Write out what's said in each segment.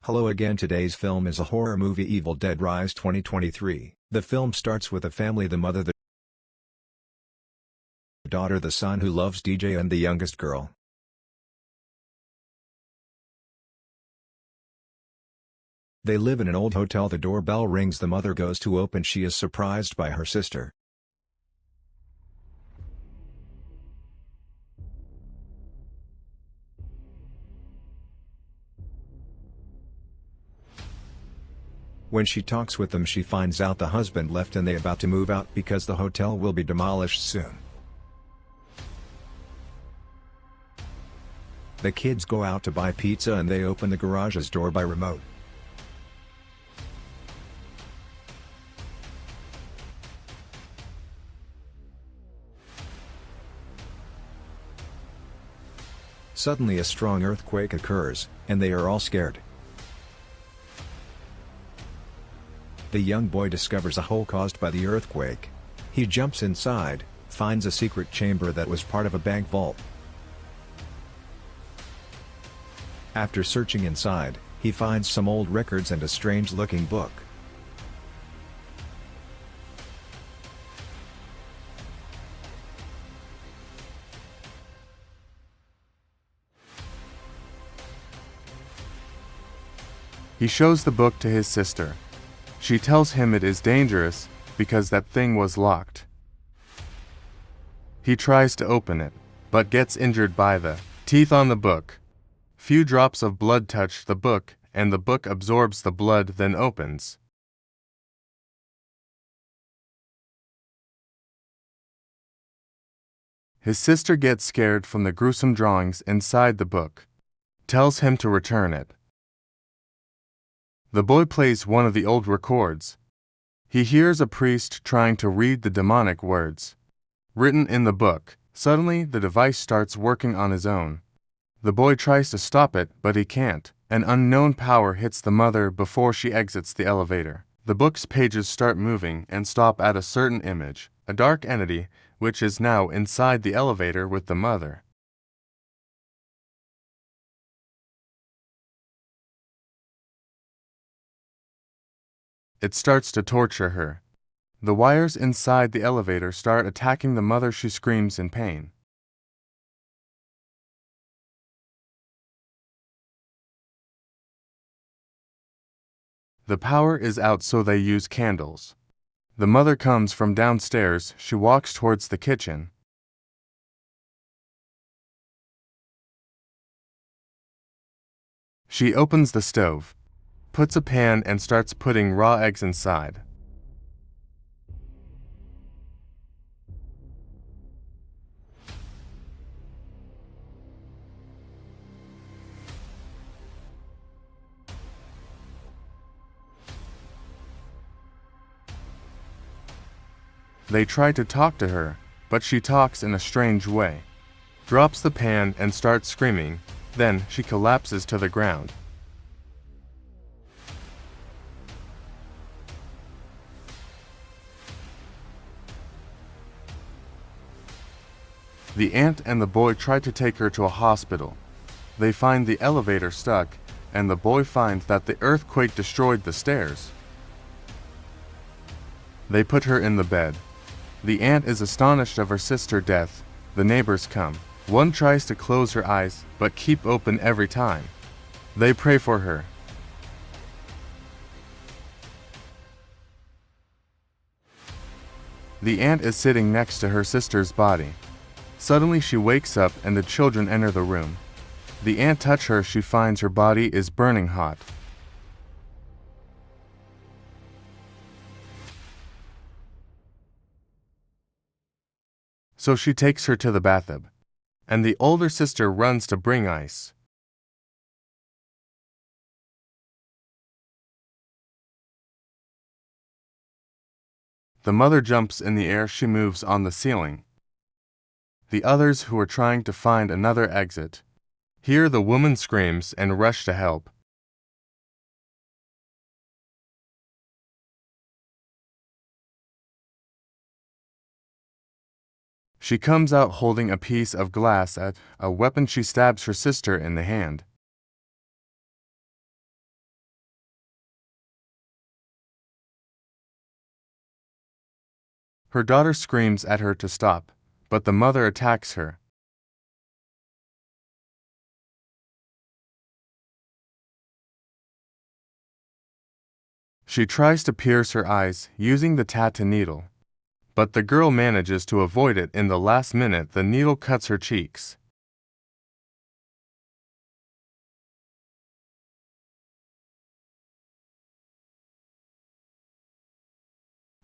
Hello again. Today's film is a horror movie, Evil Dead Rise 2023. The film starts with a family: the mother, the daughter, the son who loves DJ, and the youngest girl. They live in an old hotel. The doorbell rings. The mother goes to open. She is surprised by her sister. When she talks with them, she finds out the husband left and they about to move out because the hotel will be demolished soon. The kids go out to buy pizza and they open the garage's door by remote. Suddenly a strong earthquake occurs, and they are all scared. The young boy discovers a hole caused by the earthquake. He jumps inside, finds a secret chamber that was part of a bank vault. After searching inside, he finds some old records and a strange-looking book. He shows the book to his sister. She tells him it is dangerous because that thing was locked. He tries to open it, but gets injured by the teeth on the book. Few drops of blood touch the book, and the book absorbs the blood, then opens. His sister gets scared from the gruesome drawings inside the book, tells him to return it. The boy plays one of the old records. He hears a priest trying to read the demonic words written in the book. Suddenly, the device starts working on his own. The boy tries to stop it, but he can't. An unknown power hits the mother before she exits the elevator. The book's pages start moving and stop at a certain image, a dark entity, which is now inside the elevator with the mother. It starts to torture her. The wires inside the elevator start attacking the mother. She screams in pain. The power is out, so they use candles. The mother comes from downstairs. She walks towards the kitchen. She opens the stove, puts a pan and starts putting raw eggs inside. They try to talk to her, but she talks in a strange way, drops the pan and starts screaming. Then she collapses to the ground. The aunt and the boy try to take her to a hospital. They find the elevator stuck, and the boy finds that the earthquake destroyed the stairs. They put her in the bed. The aunt is astonished of her sister's death. The neighbors come. One tries to close her eyes, but keep open every time. They pray for her. The aunt is sitting next to her sister's body. Suddenly she wakes up and the children enter the room. The aunt touches her. She finds her body is burning hot. So she takes her to the bathtub, and the older sister runs to bring ice. The mother jumps in the air. She moves on the ceiling. The others who are trying to find another exit. Here the woman screams and rush to help. She comes out holding a piece of glass at a weapon. She stabs her sister in the hand. Her daughter screams at her to stop, but the mother attacks her. She tries to pierce her eyes using the tattoo needle, but the girl manages to avoid it. In the last minute, the needle cuts her cheeks.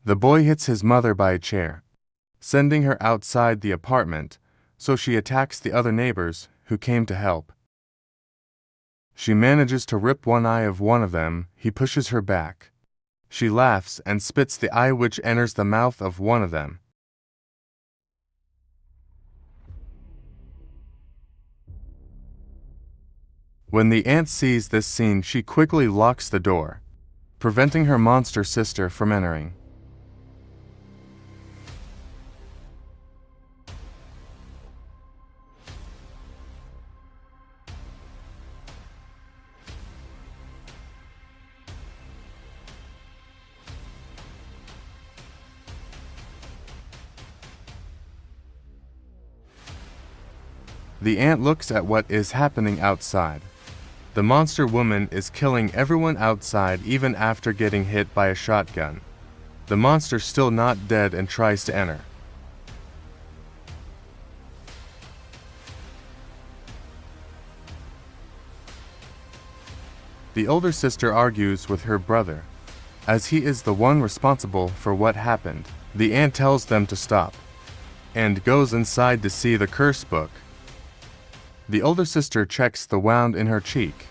The boy hits his mother by a chair, sending her outside the apartment, so she attacks the other neighbors who came to help. She manages to rip one eye of one of them. He pushes her back. She laughs and spits the eye, which enters the mouth of one of them. When the aunt sees this scene, she quickly locks the door, preventing her monster sister from entering. The aunt looks at what is happening outside. The monster woman is killing everyone outside even after getting hit by a shotgun. The monster's still not dead and tries to enter. The older sister argues with her brother, as he is the one responsible for what happened. The aunt tells them to stop, and goes inside to see the curse book. The older sister checks the wound in her cheek.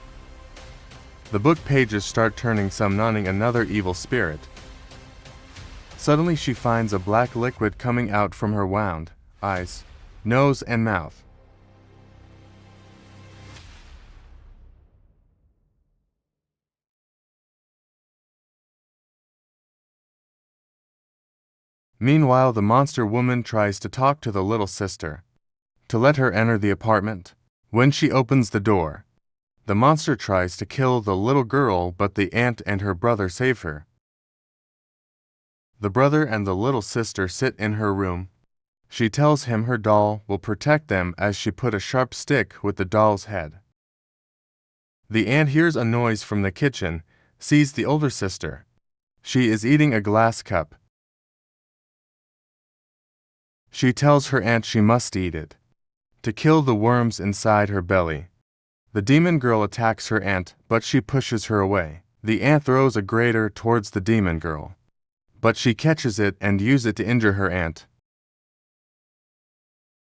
The book pages start turning, summoning another evil spirit. Suddenly she finds a black liquid coming out from her wound, eyes, nose, and mouth. Meanwhile, the monster woman tries to talk to the little sister to let her enter the apartment. When she opens the door, the monster tries to kill the little girl, but the aunt and her brother save her. The brother and the little sister sit in her room. She tells him her doll will protect them as she put a sharp stick with the doll's head. The aunt hears a noise from the kitchen, sees the older sister. She is eating a glass cup. She tells her aunt she must eat it to kill the worms inside her belly. The demon girl attacks her aunt, but she pushes her away. The aunt throws a grater towards the demon girl, but she catches it and uses it to injure her aunt.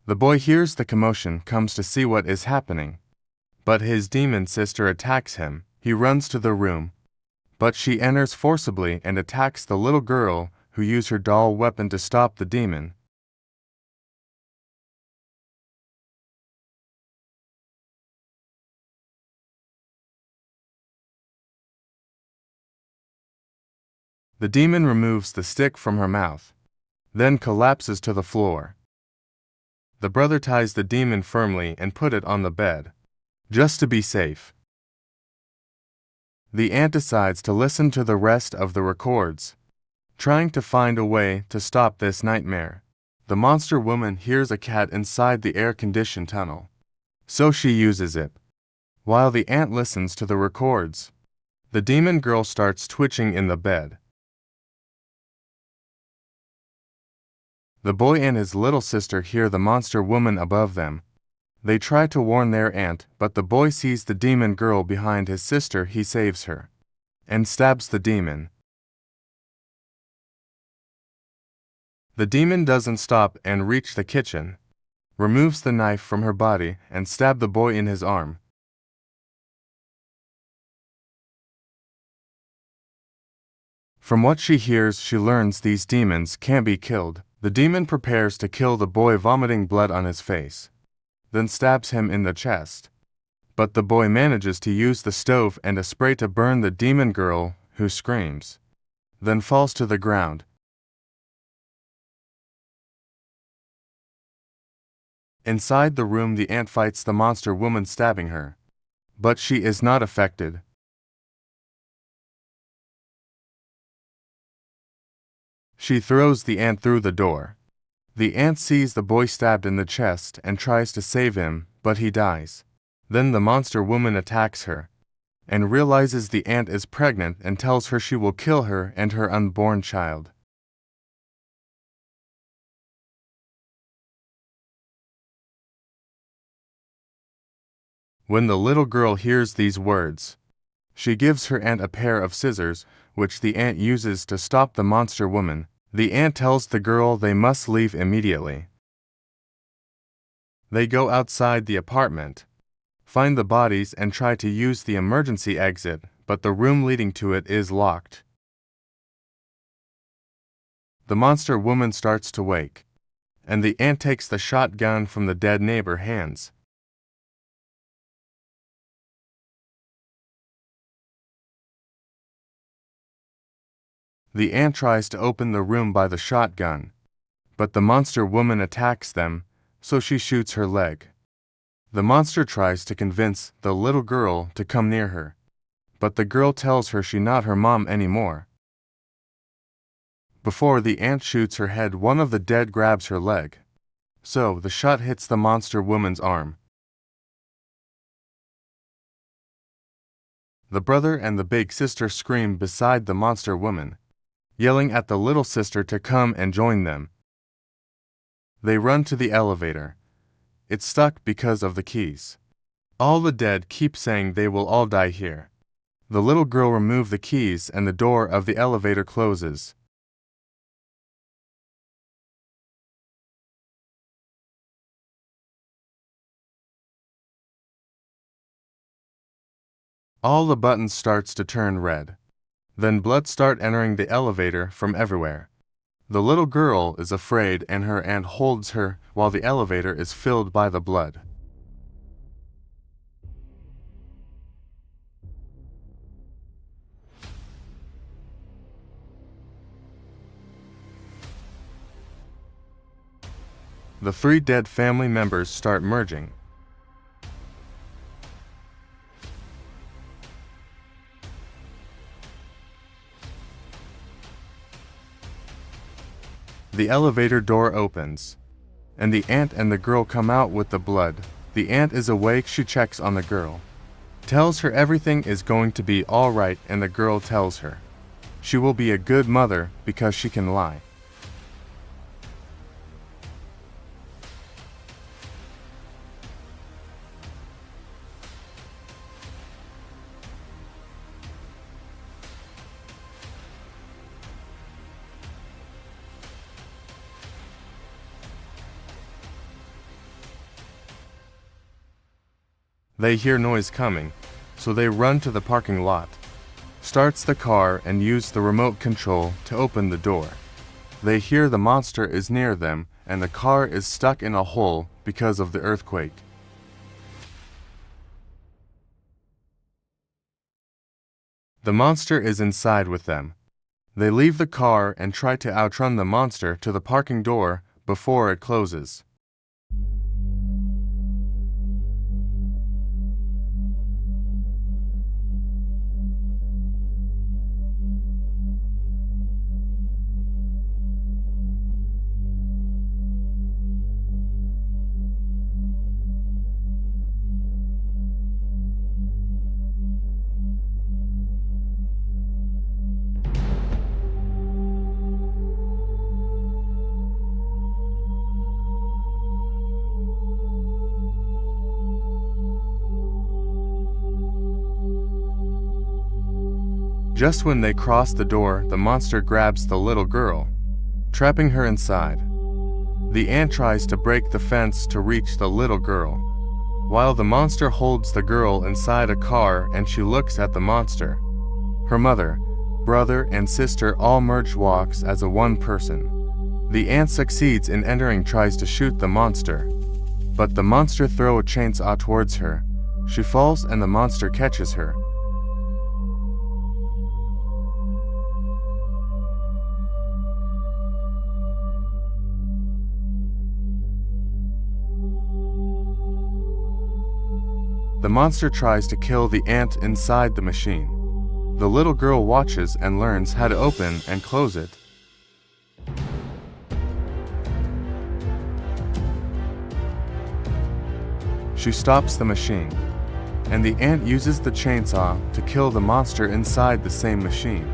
The boy hears the commotion, comes to see what is happening, but his demon sister attacks him. He runs to the room, but she enters forcibly and attacks the little girl, who used her doll weapon to stop the demon. The demon removes the stick from her mouth, then collapses to the floor. The brother ties the demon firmly and put it on the bed, just to be safe. The aunt decides to listen to the rest of the records, trying to find a way to stop this nightmare. The monster woman hears a cat inside the air-conditioned tunnel, so she uses it. While the aunt listens to the records, the demon girl starts twitching in the bed. The boy and his little sister hear the monster woman above them. They try to warn their aunt, but the boy sees the demon girl behind his sister. He saves her and stabs the demon. The demon doesn't stop and reach the kitchen, removes the knife from her body and stabs the boy in his arm. From what she hears, she learns these demons can't be killed. The demon prepares to kill the boy, vomiting blood on his face, then stabs him in the chest. But the boy manages to use the stove and a spray to burn the demon girl, who screams, then falls to the ground. Inside the room, the aunt fights the monster woman, stabbing her, but she is not affected. She throws the ant through the door. The ant sees the boy stabbed in the chest and tries to save him, but he dies. Then the monster woman attacks her, and realizes the ant is pregnant and tells her she will kill her and her unborn child. When the little girl hears these words, she gives her aunt a pair of scissors, which the ant uses to stop the monster woman. The ant tells the girl they must leave immediately. They go outside the apartment, find the bodies and try to use the emergency exit, but the room leading to it is locked. The monster woman starts to wake, and the ant takes the shotgun from the dead neighbor's hands. The ant tries to open the room by the shotgun, but the monster woman attacks them, so she shoots her leg. The monster tries to convince the little girl to come near her, but the girl tells her she's not her mom anymore. Before the ant shoots her head, one of the dead grabs her leg, so the shot hits the monster woman's arm. The brother and the big sister scream beside the monster woman, yelling at the little sister to come and join them. They run to the elevator. It's stuck because of the keys. All the dead keep saying they will all die here. The little girl removes the keys and the door of the elevator closes. All the buttons starts to turn red. Then blood start entering the elevator from everywhere. The little girl is afraid and her aunt holds her while the elevator is filled by the blood. The three dead family members start merging. The elevator door opens, and the aunt and the girl come out with the blood. The aunt is awake, she checks on the girl, tells her everything is going to be all right, and the girl tells her she will be a good mother because she can lie. They hear noise coming, so they run to the parking lot, starts the car and use the remote control to open the door. They hear the monster is near them and the car is stuck in a hole because of the earthquake. The monster is inside with them. They leave the car and try to outrun the monster to the parking door before it closes. Just when they cross the door, the monster grabs the little girl, trapping her inside. The ant tries to break the fence to reach the little girl, while the monster holds the girl inside a car and she looks at the monster. Her mother, brother, and sister all merge walks as a one person. The ant succeeds in entering, tries to shoot the monster, but the monster throws a chainsaw towards her. She falls and the monster catches her. The monster tries to kill the ant inside the machine. The little girl watches and learns how to open and close it. She stops the machine, and the ant uses the chainsaw to kill the monster inside the same machine.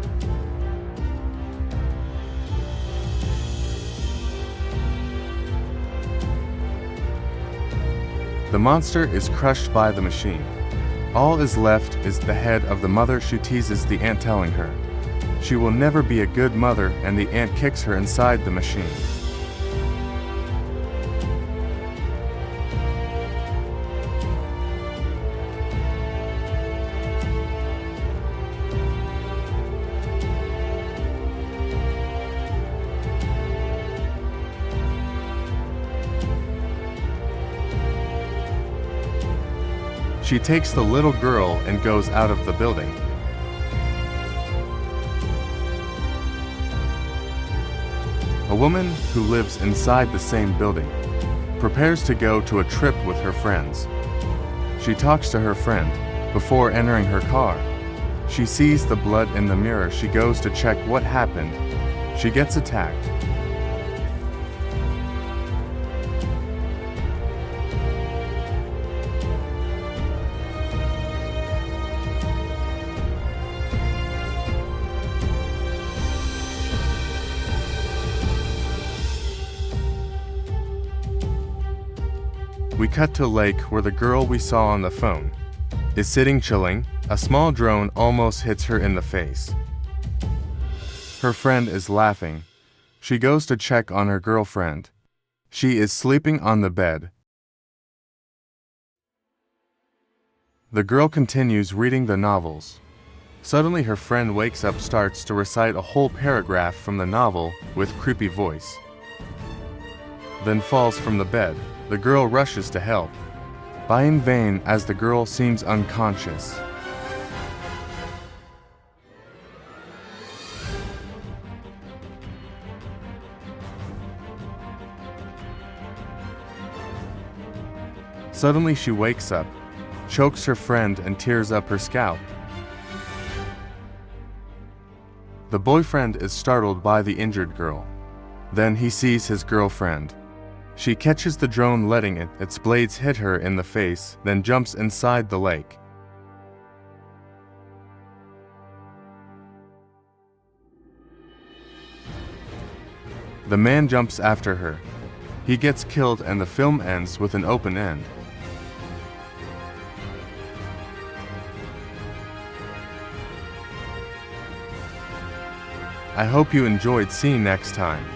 The monster is crushed by the machine. All is left is the head of the mother. She teases the ant, telling her she will never be a good mother, and the ant kicks her inside the machine. She takes the little girl and goes out of the building. A woman who lives inside the same building prepares to go to a trip with her friends. She talks to her friend before entering her car. She sees the blood in the mirror. She goes to check what happened. She gets attacked. We cut to a lake where the girl we saw on the phone is sitting chilling. A small drone almost hits her in the face. Her friend is laughing. She goes to check on her girlfriend. She is sleeping on the bed. The girl continues reading the novels. Suddenly her friend wakes up, starts to recite a whole paragraph from the novel with creepy voice, then falls from the bed. The girl rushes to help, but in vain, as the girl seems unconscious. Suddenly she wakes up, chokes her friend, and tears up her scalp. The boyfriend is startled by the injured girl. Then he sees his girlfriend. She catches the drone, letting its blades hit her in the face, then jumps inside the lake. The man jumps after her. He gets killed, and the film ends with an open end. I hope you enjoyed. See you next time.